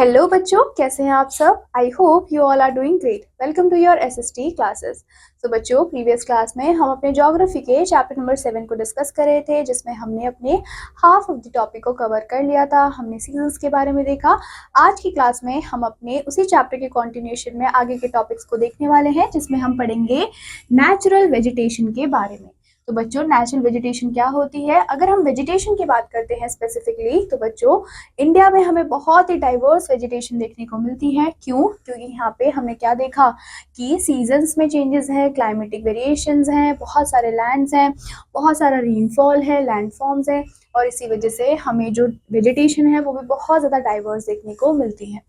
Hello बच्चों, कैसे हैं आप सब। I hope you all are doing great. Welcome to your SST classes. तो बच्चों, प्रीवियस क्लास में हम अपने ज्योग्राफी के चैप्टर नंबर 7 को डिस्कस कर रहे थे, जिसमें हमने अपने हाफ ऑफ द टॉपिक को कवर कर लिया था। हमने सीजन्स के बारे में देखा। आज की क्लास में हम अपने उसी चैप्टर के कॉन्टिन्यूएशन में आगे के टॉपिक्स को देखने वाले हैं, जिसमें हम पढ़ेंगे नेचुरल वेजिटेशन के बारे में। तो बच्चों, नेचुरल वेजिटेशन क्या होती है? अगर हम वेजिटेशन की बात करते हैं स्पेसिफिकली, तो बच्चों इंडिया में हमें बहुत ही डाइवर्स वेजिटेशन देखने को मिलती है। क्यों? क्योंकि यहाँ पे हमने क्या देखा कि सीजन्स में चेंजेस है, क्लाइमेटिक वेरिएशंस हैं, बहुत सारे लैंड्स हैं, बहुत सारा रेनफॉल है, लैंडफॉर्म्स है, और इसी वजह से हमें जो वेजिटेशन है वो भी बहुत ज़्यादा डाइवर्स देखने को मिलती है।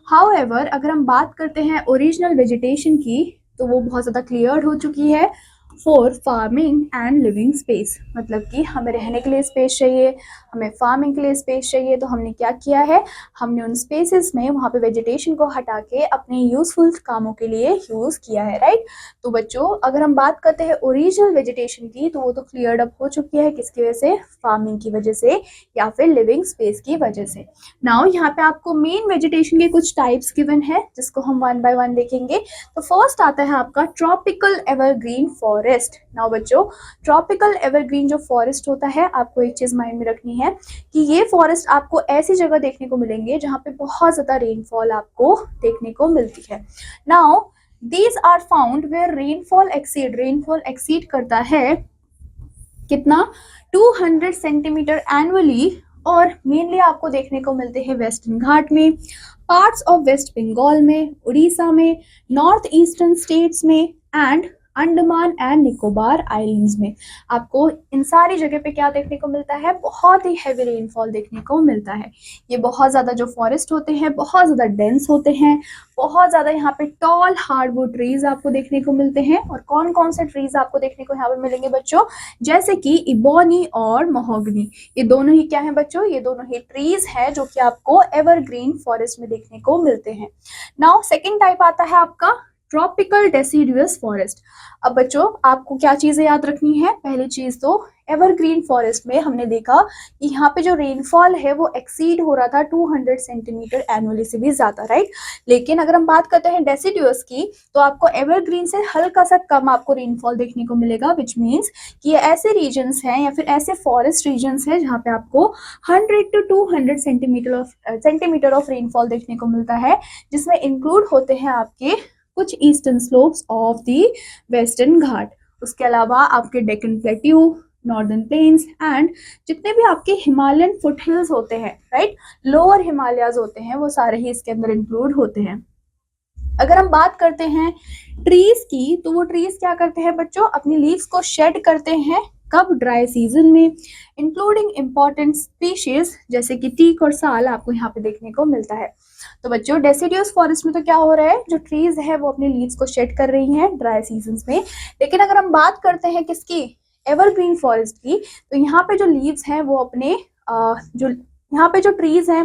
हाउएवर, अगर हम बात करते हैं ओरिजिनल वेजिटेशन की, तो वो बहुत ज़्यादा क्लियर हो चुकी है for farming and living space. मतलब कि हमें रहने के लिए स्पेस चाहिए, हमें फार्मिंग के लिए स्पेस चाहिए, तो हमने क्या किया है, हमने उन स्पेसेस में वहाँ पे वेजिटेशन को हटा के अपने यूजफुल कामों के लिए यूज किया है, राइट। तो बच्चों, अगर हम बात करते हैं ओरिजिनल वेजिटेशन की, तो वो तो क्लियर्ड अप हो चुकी है। किसकी वजह से? फार्मिंग की वजह से या फिर लिविंग स्पेस की वजह से। नाउ यहाँ पे आपको मेन वेजिटेशन के कुछ टाइप्स गिवन है, जिसको हम वन बाय वन देखेंगे। तो फर्स्ट आता है आपका ट्रॉपिकल एवरग्रीन फॉरेस्ट। नाउ बच्चों, ट्रॉपिकल एवरग्रीन जो फॉरेस्ट होता है, आपको एक चीज माइंड में रखनी है कि ये फॉरेस्ट आपको ऐसी जगह देखने को मिलेंगे जहां पे बहुत ज्यादा रेनफॉल आपको देखने को मिलती है। Now these are found where rainfall exceed करता है कितना? 200 सेंटीमीटर एनुअली, और मेनली आपको देखने को मिलते हैं वेस्टर्न घाट में, पार्ट्स ऑफ वेस्ट बंगाल में, उड़ीसा में, नॉर्थ ईस्टर्न स्टेट्स में and Andaman and Nicobar islands में। आपको इन सारी जगह पे क्या देखने को मिलता है? बहुत ही हैवी रेनफॉल देखने को मिलता है। ये बहुत ज़्यादा जो फॉरेस्ट होते हैं बहुत ज़्यादा डेंस होते हैं, बहुत ज़्यादा यहाँ पे टॉल हार्डवुड ट्रीज आपको देखने को मिलते हैं। और कौन कौन से ट्रीज आपको देखने को यहाँ पे मिलेंगे बच्चों? जैसे कि इबोनी और महोगनी। ये दोनों ही क्या है बच्चों? ये दोनों ही ट्रीज है जो कि आपको एवरग्रीन फॉरेस्ट में देखने को मिलते हैं। नाउ सेकेंड टाइप आता है आपका ट्रॉपिकल डेसिडुअस फॉरेस्ट। अब बच्चों, आपको क्या चीजें याद रखनी है? पहली चीज तो एवरग्रीन फॉरेस्ट में हमने देखा कि यहाँ पे जो रेनफॉल है वो एक्सीड हो रहा था 200 सेंटीमीटर एनुअली से भी ज्यादा, राइट। लेकिन अगर हम बात करते हैं डेसिडुअस की, तो आपको एवरग्रीन से हल्का सा कम आपको रेनफॉल देखने को मिलेगा, विच मीन्स कि ये ऐसे रीजन्स हैं या फिर ऐसे फॉरेस्ट रीजन्स हैं जहाँ पे आपको 100 to 200 सेंटीमीटर ऑफ रेनफॉल देखने को मिलता है, जिसमें इंक्लूड होते हैं आपके कुछ eastern slopes of the western Ghat. उसके अलावा आपके Deccan plateau, northern plains and जितने भी आपके हिमालयन फुट हिल्स होते हैं, राइट, लोअर हिमालयाज होते हैं, वो सारे ही इसके अंदर इंक्लूड होते हैं। अगर हम बात करते हैं ट्रीज की, तो वो ट्रीज क्या करते हैं बच्चों? अपनी लीव्स को शेड करते हैं। कब? ड्राई सीजन में, इंक्लूडिंग इंपॉर्टेंट स्पीशीज जैसे कि टीक और साल आपको यहाँ पे देखने को मिलता है। तो बच्चों, डेसिडियस फॉरेस्ट में तो क्या हो रहा है, जो ट्रीज है वो अपनी लीव्स को शेड कर रही हैं ड्राई सीजन्स में। लेकिन अगर हम बात करते हैं किसकी? एवरग्रीन फॉरेस्ट की, तो यहाँ पे जो लीव्स हैं वो अपने जो यहाँ पे जो ट्रीज हैं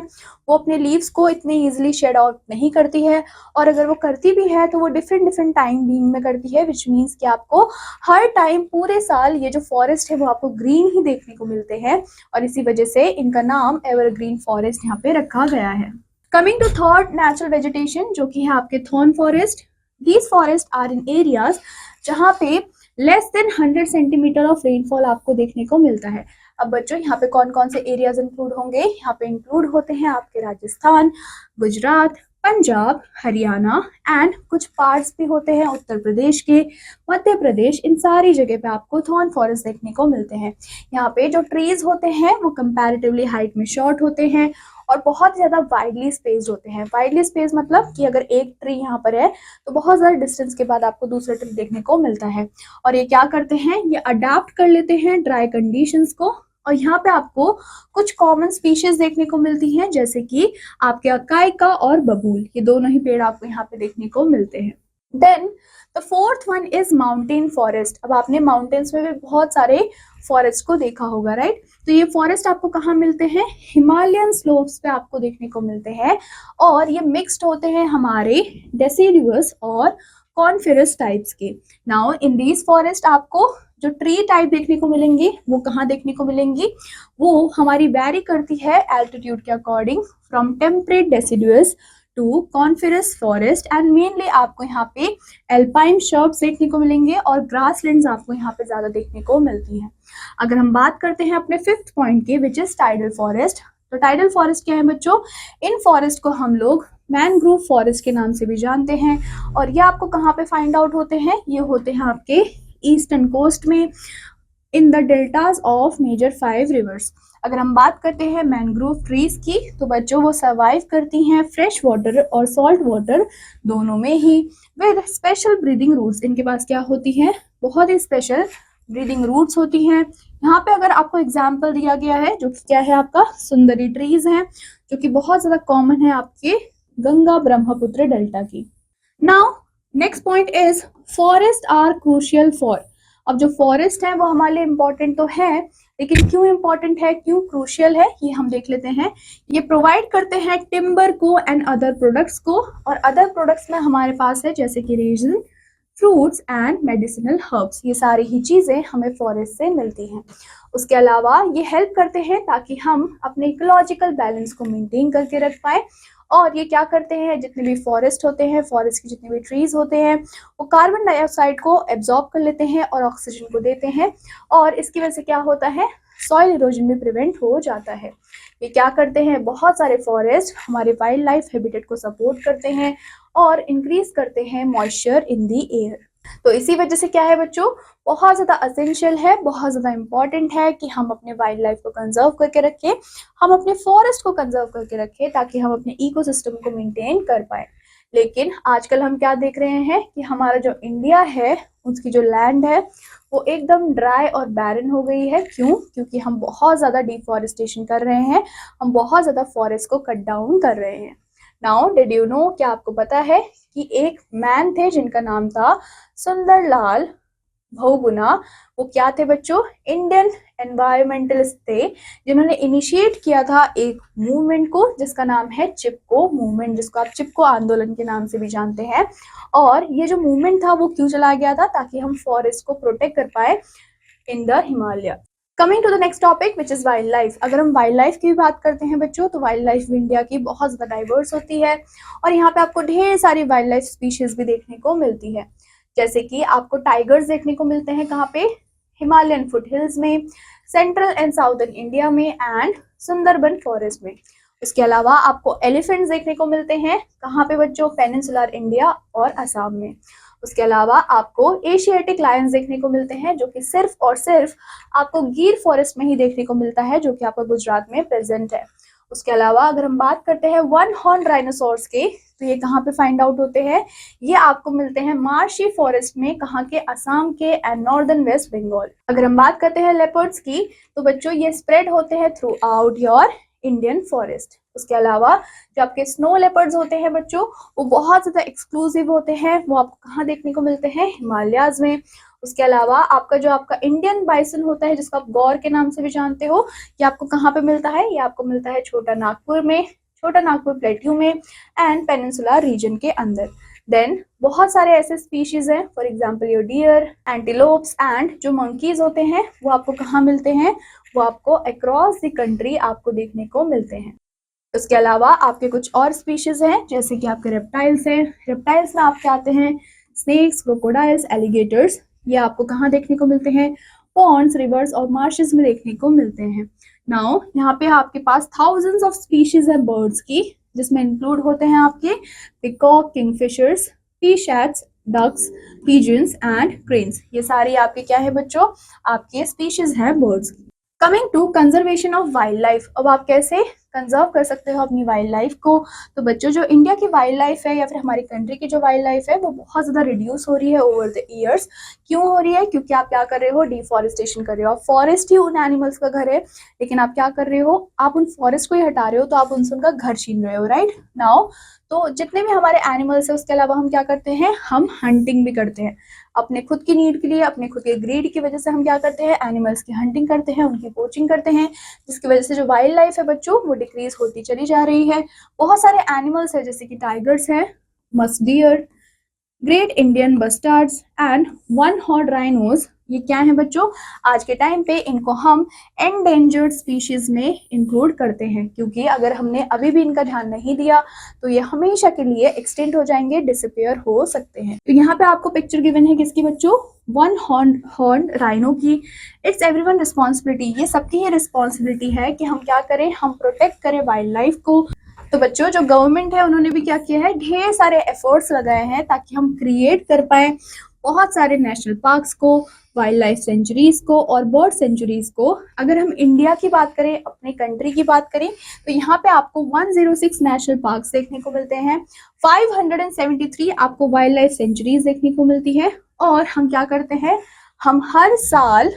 वो अपने लीव्स को इतने इजीली शेड आउट नहीं करती है, और अगर वो करती भी है तो वो डिफरेंट टाइम बीइंग में करती है, विच मीन्स कि आपको हर टाइम पूरे साल ये जो फॉरेस्ट है वो आपको ग्रीन ही देखने को मिलते हैं, और इसी वजह से इनका नाम एवरग्रीन फॉरेस्ट यहाँ पे रखा गया है। Coming to third natural vegetation, जो कि है आपके thorn forest. These forest are in areas जहाँ पे less than 100 centimeter of rainfall आपको देखने को मिलता है। अब बच्चों, यहाँ पे कौन कौन से एरियाज इंक्लूड होंगे? यहाँ पे इंक्लूड होते हैं आपके राजस्थान, गुजरात, पंजाब, हरियाणा एंड कुछ पार्ट्स भी होते हैं उत्तर प्रदेश के, मध्य प्रदेश। इन सारी जगह पे आपको थॉर्न फॉरेस्ट देखने को मिलते हैं। यहाँ पे जो ट्रीज होते हैं वो कंपैरेटिवली हाइट में शॉर्ट होते हैं और बहुत ज्यादा वाइडली स्पेस्ड होते हैं। वाइडली स्पेस मतलब कि अगर एक ट्री यहाँ पर है तो बहुत ज्यादा डिस्टेंस के बाद आपको दूसरा ट्री देखने को मिलता है। और ये क्या करते हैं? ये अडाप्ट कर लेते हैं ड्राई कंडीशंस को, और यहाँ पे आपको कुछ कॉमन स्पीशीज देखने को मिलती हैं, जैसे कि आपके अकाइका और बबूल। ये दोनों ही पेड़ आपको यहाँ पे देखने को मिलते हैं। Then the fourth one is mountain forest. अब आपने माउंटेन्स में भी बहुत सारे फॉरेस्ट को देखा होगा, राइट। तो ये फॉरेस्ट आपको कहाँ मिलते हैं? हिमालयन स्लोप्स पे आपको देखने को मिलते हैं, और ये मिक्स्ड होते हैं हमारे डेसिडुअस और कॉनिफेरस टाइप्स के। नाउ इन दीज फॉरेस्ट आपको जो ट्री टाइप देखने को मिलेंगी वो कहाँ देखने को मिलेंगी, वो हमारी वैरी करती है एल्टीट्यूड के according, from temperate deciduous to coniferous forest, and mainly आपको यहाँ पे एल्पाइन शर्ब्स देखने को मिलेंगे और ग्रासलैंड्स आपको यहाँ पे ज्यादा देखने को मिलती हैं। अगर हम बात करते हैं अपने फिफ्थ पॉइंट की, विच इज टाइडल फॉरेस्ट, तो टाइडल फॉरेस्ट क्या है बच्चों, इन फॉरेस्ट को हम लोग मैनग्रोव फॉरेस्ट के नाम से भी जानते हैं, और ये आपको कहाँ पे फाइंड आउट होते हैं, ये होते हैं आपके ईस्टर्न कोस्ट में, in the deltas of major 5 rivers. अगर हम बात करते हैं मैनग्रोव ट्रीज की, तो बच्चों वो सर्वाइव करती हैं फ्रेश वाटर और सॉल्ट वाटर दोनों में ही, विद स्पेशल ब्रीदिंग रूट्स। इनके पास क्या होती है, बहुत ही स्पेशल ब्रीदिंग रूट्स होती हैं। यहाँ पे अगर आपको एग्जाम्पल दिया गया है जो कि क्या है आपका सुंदरी ट्रीज हैं, जो कि बहुत ज्यादा कॉमन है आपके गंगा ब्रह्मपुत्र डेल्टा की। Now next point is forest are crucial for. अब जो फॉरेस्ट है वो हमारे लिए इम्पोर्टेंट तो है, लेकिन क्यों इम्पोर्टेंट है, क्यों क्रूशियल है, ये हम देख लेते हैं। ये प्रोवाइड करते हैं टिम्बर को एंड अदर प्रोडक्ट्स को, और अदर प्रोडक्ट्स में हमारे पास है जैसे कि resin, fruits and medicinal herbs, ये सारी ही चीजें हमें फॉरेस्ट से मिलती हैं। उसके अलावा ये हेल्प करते हैं ताकि हम अपने इकोलॉजिकल बैलेंस को मेंटेन करके रख पाए, और ये क्या करते हैं, जितने भी फॉरेस्ट होते हैं, फॉरेस्ट की जितने भी ट्रीज होते हैं, वो कार्बन डाइऑक्साइड को एब्जॉर्ब कर लेते हैं और ऑक्सीजन को देते हैं, और इसकी वजह से क्या होता है, सॉइल इरोजन भी प्रिवेंट हो जाता है। ये क्या करते हैं, बहुत सारे फॉरेस्ट हमारे वाइल्ड लाइफ हैबिटेट को सपोर्ट करते हैं और इंक्रीज करते हैं मॉइस्चर इन दी एयर। तो इसी वजह से क्या है बच्चों, बहुत ज्यादा असेंशियल है, बहुत ज्यादा इंपॉर्टेंट है कि हम अपने वाइल्ड लाइफ को कंजर्व करके रखें, हम अपने फॉरेस्ट को कंजर्व करके रखें, ताकि हम अपने इकोसिस्टम को मेंटेन कर पाए। लेकिन आजकल हम क्या देख रहे हैं कि हमारा जो इंडिया है उसकी जो लैंड है वो एकदम ड्राई और बैरन हो गई है। क्यों? क्योंकि हम बहुत ज्यादा डिफॉरेस्टेशन कर रहे हैं, हम बहुत ज्यादा फॉरेस्ट को कट डाउन कर रहे हैं। नाउ डिड यू नो, क्या आपको पता है कि एक मैन थे जिनका नाम था सुंदरलाल बहुगुणा। वो क्या थे बच्चों, इंडियन एनवायरमेंटलिस्ट थे, जिन्होंने इनिशिएट किया था एक मूवमेंट को जिसका नाम है चिपको मूवमेंट, जिसको आप चिपको आंदोलन के नाम से भी जानते हैं। और ये जो मूवमेंट था वो क्यों चलाया गया था, ताकि हम फॉरेस्ट को प्रोटेक्ट कर पाए in the Himalaya. Coming to the next topic which is wild life. अगर हम वाइल्ड लाइफ की भी बात करते हैं बच्चों, तो वाइल्ड लाइफ इंडिया की बहुत ज्यादा डाइवर्स होती है, और यहाँ पे आपको ढेर सारी वाइल्ड लाइफ स्पीशीज भी देखने को मिलती है। जैसे कि आपको टाइगर्स देखने को मिलते हैं कहाँ पे, हिमालयन फुट हिल्स में, सेंट्रल एंड साउदर्न इंडिया में, एंड सुंदरबन फॉरेस्ट में। उसके अलावा आपको एलिफेंट्स देखने को मिलते हैं कहाँ पे बच्चों, पेनिनसुलर इंडिया और असम में। उसके अलावा आपको एशियाटिक लायंस देखने को मिलते हैं, जो कि सिर्फ और सिर्फ आपको गिर फॉरेस्ट में ही देखने को मिलता है, जो कि आपका गुजरात में प्रेजेंट है। उसके अलावा अगर हम बात करते हैं वन हॉर्न राइनोसोर्स के, तो ये कहाँ पे फाइंड आउट होते हैं, ये आपको मिलते हैं मार्शी फॉरेस्ट में, कहाँ के, असम के एंड नॉर्दर्न वेस्ट बंगाल। अगर हम बात करते हैं लेपर्ड्स की, तो बच्चों ये स्प्रेड होते हैं through out your Indian forest. उसके अलावा जो आपके स्नो लेपर्ड्स होते हैं बच्चों, वो बहुत ज्यादा एक्सक्लूसिव होते हैं, वो आपको कहाँ देखने को मिलते हैं, हिमालयाज में। उसके अलावा आपका जो आपका इंडियन बाइसन होता है, जिसको आप गौर के नाम से भी जानते हो, ये आपको कहाँ पे मिलता है, ये आपको मिलता है छोटा नागपुर में, छोटा नागपुर प्लेट्यू में एंड पेनिनसुला रीजन के अंदर। देन बहुत सारे ऐसे स्पीशीज हैं, for example your deer, antelopes and जो मंकीज होते हैं वो आपको कहाँ मिलते हैं, वो आपको अक्रॉस द कंट्री आपको देखने को मिलते हैं। उसके अलावा आपके कुछ और स्पीशीज हैं, जैसे कि आपके रेप्टाइल्स हैं। रेप्टाइल्स में आपके आते हैं स्नेक्स, क्रोकोडाइल्स, एलिगेटर्स। ये आपको कहाँ देखने को मिलते हैं, पॉन्ड्स, रिवर्स और मार्शेस में देखने को मिलते हैं। नाउ यहाँ पे आपके पास थाउजेंड्स ऑफ स्पीशीज है बर्ड्स की, जिसमें इंक्लूड होते हैं आपके पिकॉक, किंगफिशर्स, पीशैट्स, डक्स, पिजन्स एंड क्रेन्स। ये सारी आपके क्या है बच्चों, आपके स्पीशीज है बर्ड्स की। Coming to conservation of wild life, अब आप कैसे कंजर्व कर सकते हो अपनी वाइल्ड लाइफ को। तो बच्चों जो इंडिया की वाइल्ड लाइफ है या फिर हमारी कंट्री की जो वाइल्ड लाइफ है वो बहुत ज़्यादा रिड्यूस हो रही है ओवर द ईयर्स। क्यों हो रही है? क्योंकि आप क्या कर रहे हो, डिफॉरेस्टेशन कर रहे हो। फॉरेस्ट ही उन एनिमल्स का घर है, लेकिन आप क्या कर रहे हो, आप उन फॉरेस्ट को ही हटा रहे हो, तो आप उनसे उनका घर छीन रहे हो, राइट नाउ। तो जितने भी हमारे एनिमल्स है उसके अलावा हम क्या करते हैं, हम हंटिंग भी करते हैं अपने खुद की नीड के लिए, अपने खुद के ग्रीड की वजह से हम क्या करते हैं, एनिमल्स की हंटिंग करते हैं, उनकी पोचिंग करते हैं, जिसकी वजह से जो वाइल्ड लाइफ है बच्चों वो डिक्रीज होती चली जा रही है। बहुत सारे एनिमल्स है जैसे कि टाइगर्स हैं, musk deer, great Indian bustards and one horn rhinos, ये क्या है बच्चों? आज के टाइम पे इनको हम एंडेंजर्ड स्पीशीज में इंक्लूड करते हैं, क्योंकि अगर हमने अभी भी इनका ध्यान नहीं दिया तो ये हमेशा के लिए एक्सटेंट हो जाएंगे, डिसअपियर हो सकते हैं। तो यहाँ पे आपको पिक्चर गिवन है किसकी बच्चों? वन हॉर्न राइनो की। इट्स एवरीवन रिस्पॉन्सिबिलिटी, ये सबकी ही रिस्पॉन्सिबिलिटी है कि हम क्या करें, हम प्रोटेक्ट करें वाइल्ड लाइफ को। तो बच्चों जो गवर्नमेंट है उन्होंने भी क्या किया है, ढेर सारे एफर्ट्स लगाए हैं ताकि हम क्रिएट कर पाए बहुत सारे नेशनल पार्क्स को, वाइल्ड लाइफ सेंचुरीज को और बर्ड सेंचुरीज को। अगर हम इंडिया की बात करें, अपने कंट्री की बात करें, तो यहाँ पे आपको 106 नेशनल पार्क्स देखने को मिलते हैं, 573 आपको वाइल्ड लाइफ सेंचुरीज देखने को मिलती है। और हम क्या करते हैं, हम हर साल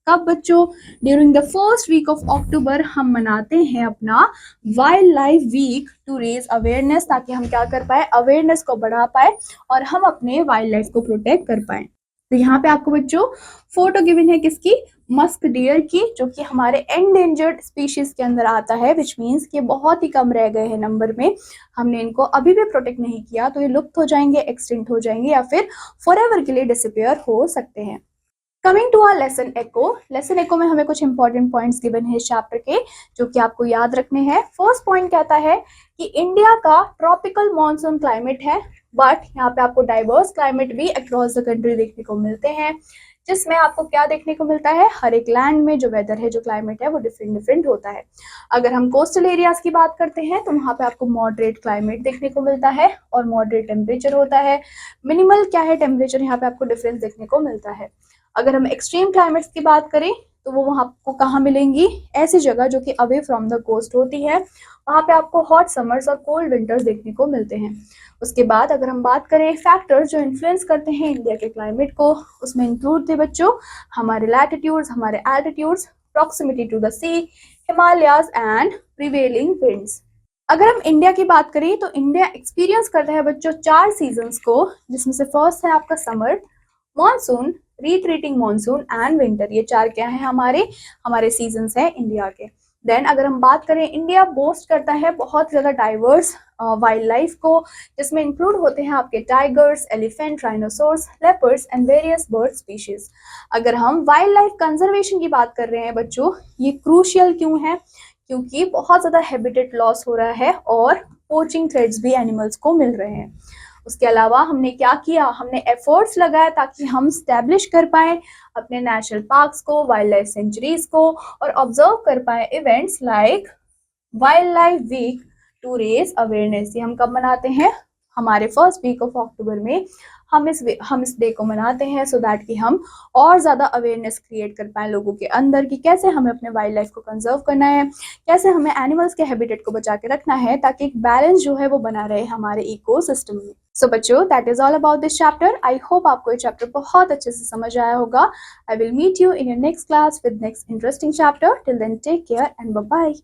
कब बच्चों? During the first week of October हम मनाते हैं अपना wild life week to raise awareness, ताकि हम क्या कर पाए, अवेयरनेस को बढ़ा पाए और हम अपने वाइल्ड लाइफ को प्रोटेक्ट कर पाए। तो यहाँ पे आपको बच्चों फोटो गिवन है किसकी? मस्क डियर की, जो कि हमारे एंडेंजर्ड स्पीशीज के अंदर आता है, विच मीन्स कि बहुत ही कम रह गए हैं नंबर में। हमने इनको अभी भी प्रोटेक्ट नहीं किया तो ये लुप्त हो जाएंगे, एक्सटिंक्ट हो जाएंगे या फिर फॉरएवर के लिए डिसअपियर हो सकते हैं। Coming to our lesson eco, lesson eco में हमें कुछ इंपॉर्टेंट पॉइंट्स गिवन है इस चैप्टर के, जो कि आपको याद रखने हैं। फर्स्ट पॉइंट कहता है कि इंडिया का ट्रॉपिकल मॉनसून क्लाइमेट है, बट यहाँ पे आपको डाइवर्स क्लाइमेट भी अक्रॉस द कंट्री देखने को मिलते हैं, जिसमें आपको क्या देखने को मिलता है, हर एक लैंड में जो वेदर है, जो क्लाइमेट है, वो डिफरेंट होता है। अगर हम कोस्टल एरियाज की बात करते हैं तो वहाँ पे आपको मॉडरेट क्लाइमेट देखने को मिलता है और मॉडरेट टेम्परेचर होता है। मिनिमल क्या है टेम्परेचर, यहाँ पे आपको डिफरेंस देखने को मिलता है। अगर हम एक्सट्रीम क्लाइमेट्स की बात करें तो वो वहाँ आपको कहाँ मिलेंगी, ऐसी जगह जो कि अवे फ्रॉम द कोस्ट होती है, वहाँ पे आपको हॉट समर्स और कोल्ड विंटर्स देखने को मिलते हैं। उसके बाद अगर हम बात करें फैक्टर्स जो इन्फ्लुएंस करते हैं इंडिया के क्लाइमेट को, उसमें इंक्लूड थे बच्चों हमारे लैटिट्यूड्स, हमारे altitudes, proximity to the sea, Himalayas and prevailing winds. अगर हम इंडिया की बात करें तो इंडिया एक्सपीरियंस करता है बच्चों 4 सीजन्स को, जिसमें से फर्स्ट है आपका summer, monsoon, retreating monsoon and winter. ये 4 क्या है, हमारे सीजन्स हैं इंडिया के। देन अगर हम बात करें, इंडिया बोस्ट करता है बहुत ज़्यादा डाइवर्स वाइल्ड लाइफ को, जिसमें इंक्लूड होते हैं आपके tigers, elephant, rhinoceros, leopards and various bird species. अगर हम वाइल्ड लाइफ कंजर्वेशन की बात कर रहे हैं बच्चों, ये क्रूशियल क्यों है? क्योंकि बहुत ज़्यादा हैबिटेट लॉस हो रहा है और पोचिंग थ्रेड्स भी एनिमल्स को मिल रहे हैं। उसके अलावा हमने क्या किया, हमने एफर्ट्स लगाए ताकि हम स्टैब्लिश कर पाए अपने नेशनल पार्क्स को, वाइल्ड लाइफ सेंचुरीज को, और ऑब्जर्व कर पाए events like wild life week to raise awareness. ये हम कब मनाते हैं? हमारे फर्स्ट वीक ऑफ अक्टूबर में हम इस डे को मनाते हैं, सो दैट कि हम और ज़्यादा अवेयरनेस क्रिएट कर पाएँ लोगों के अंदर कि कैसे हमें अपने वाइल्ड लाइफ को कंजर्व करना है, कैसे हमें एनिमल्स के हैबिटेट को बचा के रखना है, ताकि एक बैलेंस जो है वो बना रहे हमारे इकोसिस्टम में। सो बच्चों, that is all about this chapter. I hope आपको ये चैप्टर बहुत अच्छे से समझ आया होगा। I will meet you in your next class with next interesting chapter. Till then take care and bye bye.